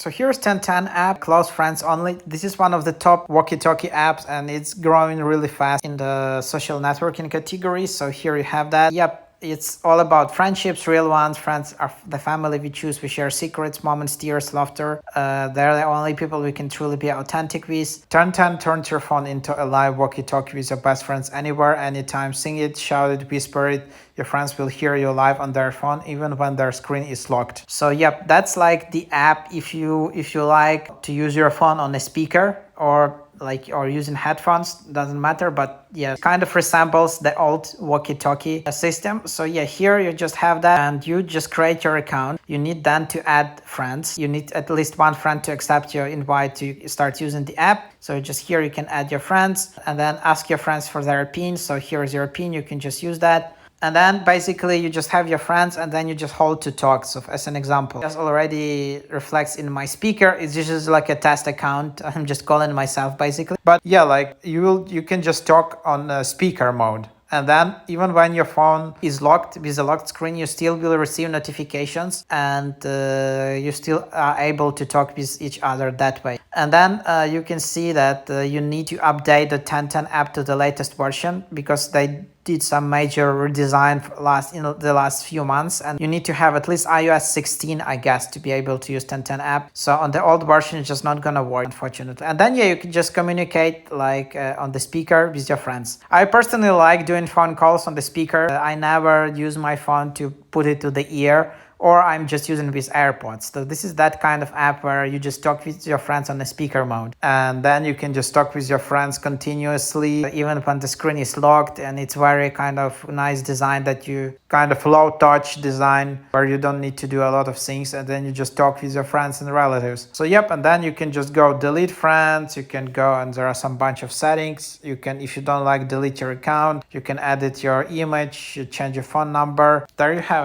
So here's 1010 app, close friends only. This is one of the top walkie-talkie apps and it's growing really fast in the social networking category. So here you have that. Yep. It's all about friendships, real ones. Friends are the family we choose. We share secrets, moments, tears, laughter. They're the only people we can truly be authentic with. 1010 turns your phone into a live walkie-talkie with your best friends anywhere, anytime. Sing it, shout it, whisper it. Your friends will hear you live on their phone even when their screen is locked. So yep, that's like the app if you like to use your phone on a speaker or using headphones, doesn't matter, but yeah, kind of resembles the old walkie-talkie system. So yeah, here you just have that and you just create your account. You need then to add friends. You need at least one friend to accept your invite to start using the app. So just here you can add your friends and then ask your friends for their PIN. So here is your PIN, you can just use that. And then basically you just have your friends and then you just hold to talk. So as an example, just already reflects in my speaker. It's just like a test account. I'm just calling myself basically. But yeah, like you can just talk on speaker mode. And then even when your phone is locked with a locked screen, you still will receive notifications and you still are able to talk with each other that way. And then you can see that you need to update the 1010 app to the latest version because they did some major redesign in the last few months, and you need to have at least iOS 16, I guess, to be able to use 1010 app. So on the old version, it's just not gonna work, unfortunately. And then yeah, you can just communicate like on the speaker with your friends. I personally like doing phone calls on the speaker. I never use my phone to put it to the ear, or I'm just using with AirPods. So this is that kind of app where you just talk with your friends on the speaker mode. And then you can just talk with your friends continuously, even when the screen is locked. And it's very kind of nice design that you kind of low touch design where you don't need to do a lot of things. And then you just talk with your friends and relatives. So yep, and then you can just go delete friends. You can go and there are some bunch of settings. You can, if you don't like delete your account, you can edit your image, you change your phone number. There you have it.